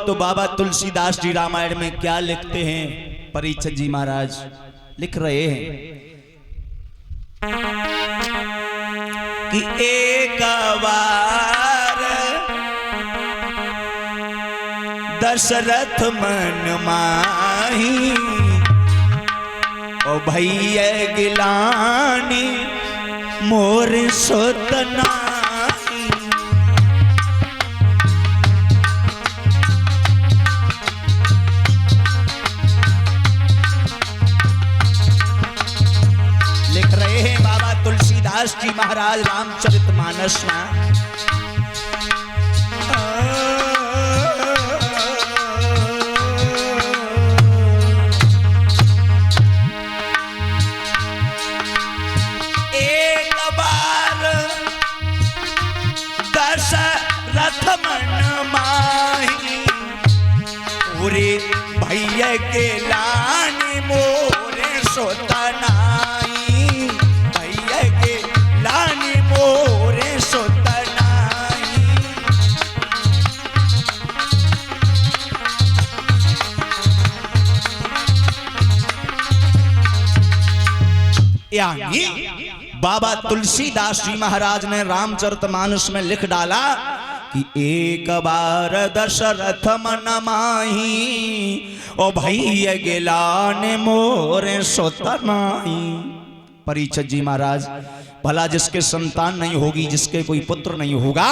तो बाबा तुलसीदास जी रामायण में क्या लिखते हैं? परीक्षित जी महाराज लिख रहे हैं कि एक बार दशरथ मन माही ओ भैया गिलानी मोर सोतना। लिख रहे हैं बाबा तुलसीदास जी महाराज रामचरितमानस में। एक बार दशरथ मन माही पूरे भैया के लानी मोरे सोतना। यानी बाबा तुलसीदास जी महाराज ने रामचरितमानस में लिख डाला कि एक बार दशरथ मन माही ओ भैया गिलाने मोरे सोतनाई। परीक्षित जी महाराज भला जिसके संतान नहीं होगी, जिसके कोई पुत्र नहीं होगा,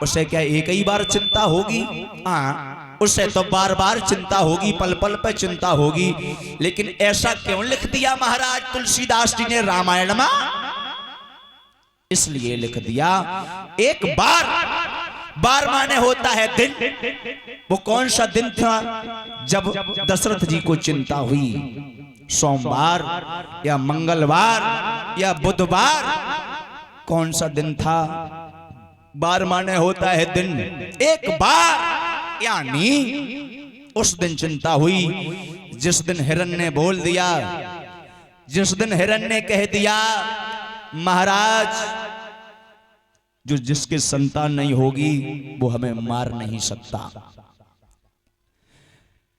उसे क्या एक ही बार चिंता होगी? हाँ, उसे तो बार बार चिंता होगी, पल पल पे चिंता होगी। लेकिन ऐसा क्यों लिख दिया महाराज तुलसीदास जी ने रामायण में? इसलिए लिख दिया एक बार, बार माने होता है दिन। वो कौन सा दिन था जब दशरथ जी को चिंता हुई? सोमवार या मंगलवार या बुधवार? कौन सा दिन था? बार माने होता है दिन। एक बार यानी उस दिन चिंता हुई जिस दिन हिरण्य ने बोल दिया, जिस दिन हिरण्य ने कह दिया महाराज जो जिसके संतान नहीं होगी वो हमें मार नहीं सकता।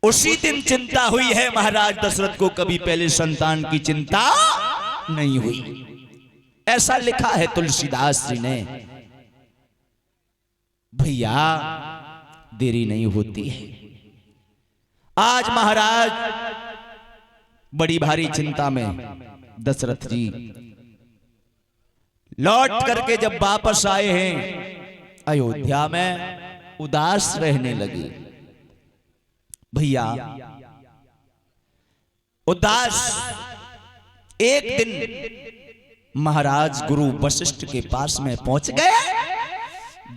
उसी दिन चिंता हुई है महाराज दशरथ को, कभी पहले संतान की चिंता नहीं हुई। ऐसा लिखा है तुलसीदास जी ने। भैया देरी नहीं होती है। आज महाराज बड़ी भारी चिंता में दशरथ जी लौट करके जब वापस आए हैं अयोध्या में, उदास रहने लगे। भैया उदास। एक दिन महाराज गुरु वशिष्ठ के पास में पहुंच गए।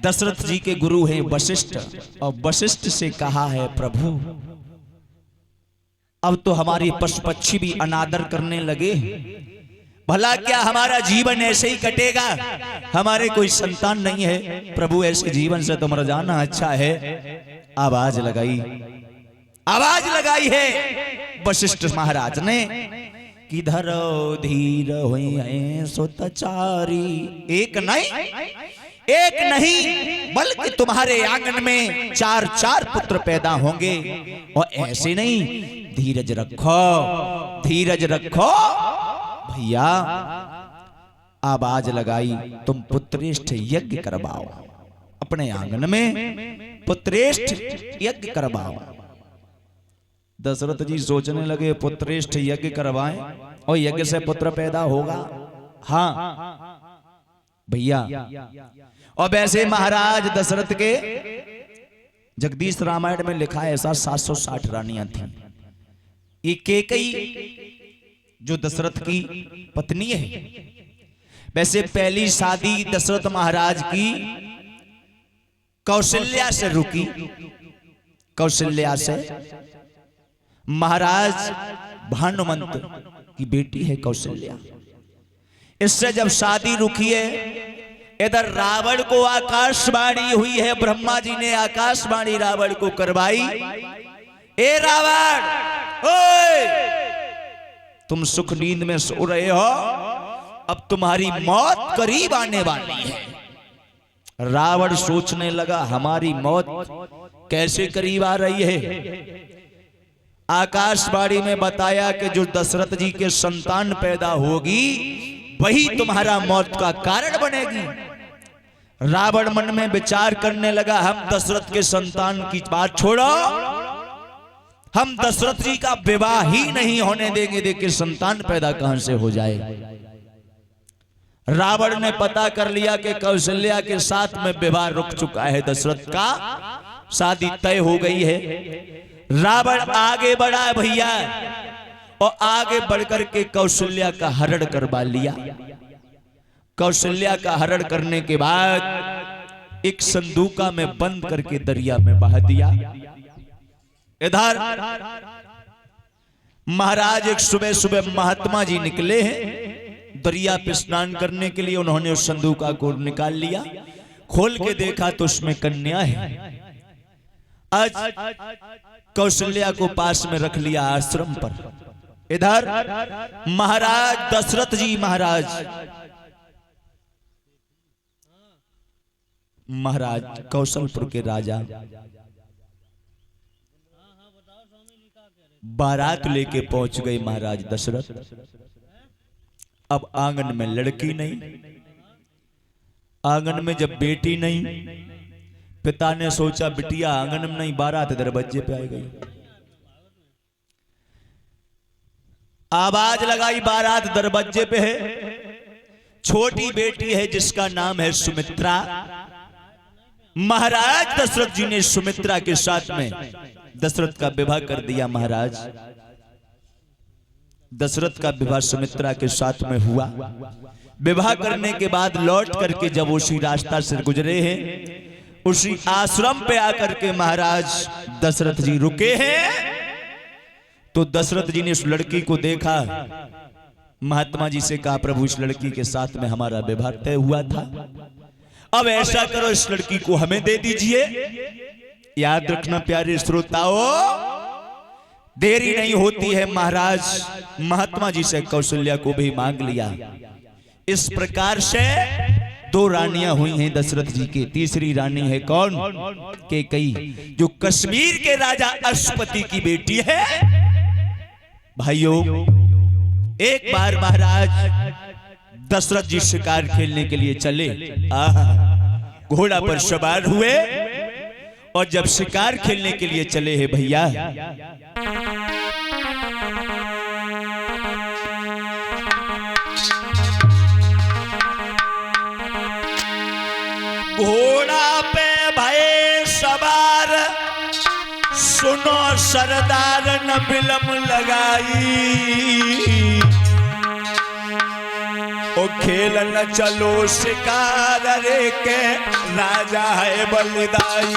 दशरथ जी के गुरु हैं वशिष्ठ, और वशिष्ठ से कहा है प्रभु अब तो हमारी पशु पक्षी भी अनादर करने लगे, भला क्या हमारा जीवन ऐसे ही कटेगा? हमारे कोई संतान नहीं है प्रभु, ऐसे जीवन से तो मर जाना अच्छा है। आवाज लगाई है वशिष्ठ महाराज ने कि धरो धीर हुई है सुतचारी। एक नहीं बल्कि तुम्हारे आंगन में 4 पुत्र पैदा होंगे। और ऐसे नहीं, धीरज रखो भैया। आवाज लगाई तुम पुत्रेष्ठ यज्ञ करवाओ, अपने आंगन में पुत्रेष्ठ यज्ञ करवाओ। दशरथ जी सोचने लगे पुत्रेष्ठ यज्ञ करवाएं और यज्ञ से पुत्र पैदा होगा। हाँ भैया। और वैसे महाराज दशरथ के जगदीश रामायण में लिखा है ऐसा 760 रानियां थी। ये कैकेयी जो दशरथ की पत्नी है, वैसे पहली शादी दशरथ महाराज की कौशल्या से रुकी। कौशल्या से महाराज भानुमंत की बेटी है कौशल्या। इससे जब शादी रुकी है, इधर रावण को आकाशवाणी हुई है। ब्रह्मा जी ने आकाशवाणी रावण को करवाई, ए रावण, ओए तुम सुख नींद में सो रहे हो, अब तुम्हारी मौत करीब आने वाली है। रावण सोचने लगा हमारी मौत कैसे करीब आ रही है। आकाशवाणी में बताया कि जो दशरथ जी के संतान पैदा होगी वही तुम्हारा मौत का कारण बनेगी। रावण मन में विचार करने लगा, हम दशरथ के संतान की बात छोड़ो, हम दशरथ जी का विवाह ही नहीं होने देंगे। देखिए संतान पैदा कहां से हो जाए। रावण ने पता कर लिया कि कौशल्या के साथ में विवाह रुक चुका है, दशरथ का शादी तय हो गई है। रावण आगे बढ़ा है भैया, और आगे बढ़कर के कौशल्या का हरण करवा लिया। कौशल्या का हरण करने के बाद एक संदूका में बंद करके दरिया में बहा दिया। इधर महाराज एक सुबह सुबह महात्मा जी निकले हैं दरिया पे स्नान करने के लिए। उन्होंने उस संदूका को निकाल लिया, खोल के देखा तो उसमें कन्या है। आज कौशल्या को पास में रख लिया आश्रम पर। इधर महाराज दशरथ जी महाराज कौशलपुर के राजा बारात लेके पहुंच गए महाराज दशरथ। अब आंगन में लड़की नहीं, आंगन में जब बेटी नहीं, पिता ने सोचा बिटिया आंगन में नहीं, बारात दरवाजे पे आ गई। आवाज लगाई, बारात दरवाजे पे है। छोटी बेटी है जिसका नाम है सुमित्रा। महाराज दशरथ जी ने सुमित्रा के साथ में दशरथ का विवाह कर दिया। महाराज दशरथ का विवाह सुमित्रा के साथ में हुआ। विवाह करने के बाद लौट करके जब उसी रास्ता से गुजरे हैं, उसी आश्रम पे आकर के महाराज दशरथ जी रुके हैं, तो दशरथ जी ने उस लड़की को देखा। महात्मा जी से कहा, प्रभु इस लड़की के साथ में हमारा विवाह तय हुआ था, अब ऐसा करो इस लड़की को हमें दे दीजिए। याद रखना प्यारे श्रोताओ, देरी नहीं होती है। महाराज महात्मा जी से कौशल्या को भी मांग लिया। इस प्रकार से दो रानियां हुई हैं दशरथ जी के। तीसरी रानी है कौन? कैकेयी, जो कश्मीर के राजा अश्वपति की बेटी है। भाइयों, एक बार महाराज दशरथ जी शिकार खेलने के लिए चले। घोड़ा पर सवार हुए और जब शिकार खेलने के लिए चले हैं भैया, घोड़ा पे भाई सवार, सुनो सरदार न बिलम लगाई, ओ खेल न चलो शिकार रे के राजा है बलिदाई।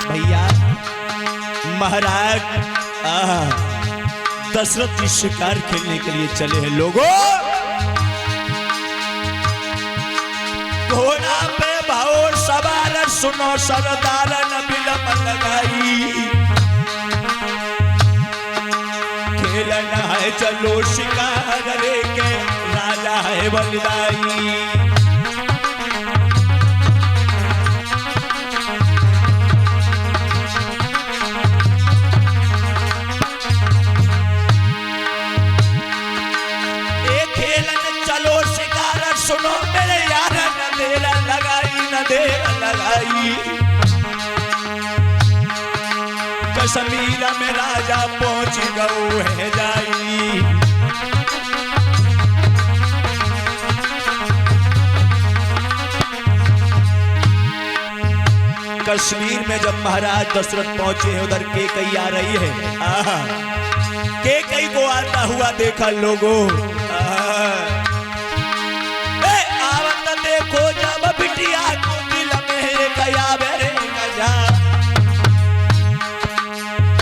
भैया महाराज दशरथ जी शिकार खेलने के लिए चले हैं। लोगों, घोड़ा पे भाव सवार, सुनो सरदार न बिलम लगाई, खेलना है चलो शिकार रे के राजा है बलिदाई। सुनो मेरे यार न देर लगाई, न देर लगाई, कश्मीर में राजा पहुंच गऊ है जाई। कश्मीर में जब महाराज दशरथ पहुंचे हैं, उधर कैकेयी आ रही है। कैकेयी को आता हुआ देखा लोगों। देखो जब बिटिया को दिल में गया बेरे गया,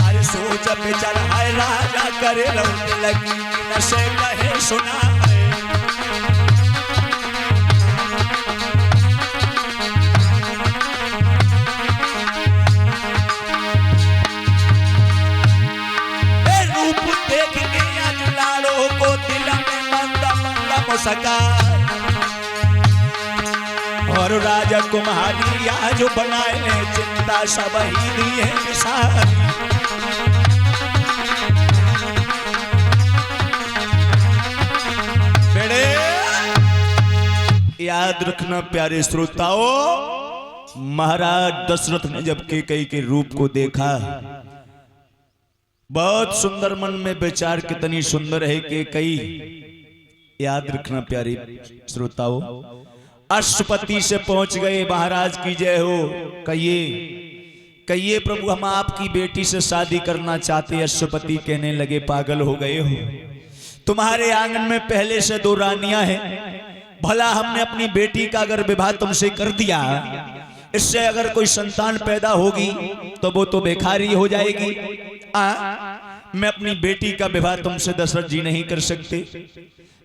अरे सोच बेचारा है राजा करे रोने लगी, नशे कहे सुना है। सका। और राजकुमारी आज बनाए चिंता सब ही दिए विसारी। बेड़े याद रखना प्यारे श्रोताओं, महाराज दशरथ ने जब कैकेयी के रूप को देखा, बहुत सुंदर, मन में विचार कितनी सुंदर है कैकेयी। याद रखना प्यारे श्रोताओं, अश्वपति से पहुंच गए, महाराज की जय हो। कहिए प्रभु हम आपकी बेटी से शादी करना चाहते। अश्वपति कहने लगे पागल हो गए हो, तुम्हारे आंगन में पहले से 2 रानियां हैं। भला हमने अपनी बेटी का अगर विवाह तुमसे कर दिया, इससे अगर कोई संतान पैदा होगी तो वो तो बेकार ही हो जाएगी। मैं अपनी बेटी का विवाह तुमसे दशरथ जी नहीं कर सकते।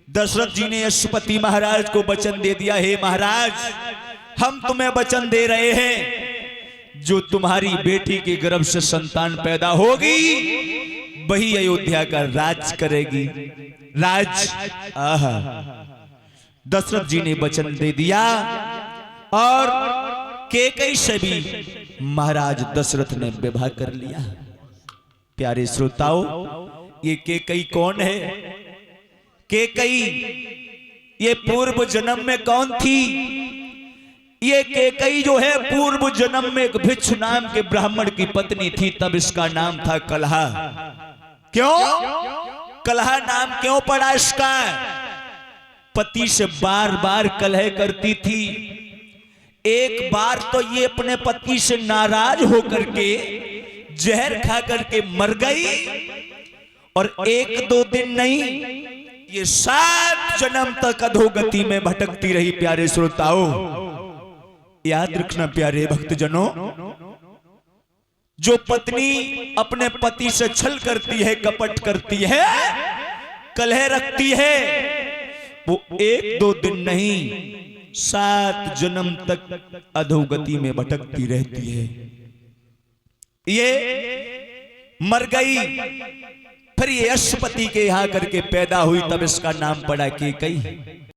दशरथ जी ने अश्वपति महाराज को वचन दे दिया, हे महाराज हम तुम्हें वचन दे रहे हैं, जो तुम्हारी बेटी के गर्भ से संतान पैदा होगी वही अयोध्या का राज करेगी। राज दशरथ जी ने वचन दे दिया और कैकेयी से भी महाराज दशरथ ने विवाह कर लिया। प्यारे श्रोताओं, ये कैकेयी कौन है? कैकेयी ये पूर्व जन्म में कौन थी? ये कैकेयी जो है पूर्व जन्म में एक भिक्षु नाम के ब्राह्मण की पत्नी थी, तब इसका नाम था कलहा। क्यों कलहा नाम क्यों पड़ा इसका? पति से बार बार कलह करती थी। एक बार तो ये अपने पति से नाराज होकर के जहर खा करके मर गई, और 1-2 दिन नहीं, ये 7 जन्म तक अधोगति में भटकती रही। प्यारे श्रोताओं, याद रखना प्यारे भक्तजनों, जो पत्नी अपने पति से छल करती है, कपट करती है, कलह रखती है, वो 1-2 दिन नहीं 7 जन्म तक अधोगति में भटकती रहती है। ये मर गई, फिर ये अश्वपति के यहां करके पैदा हुई, तब इसका नाम पड़ा कैकेयी।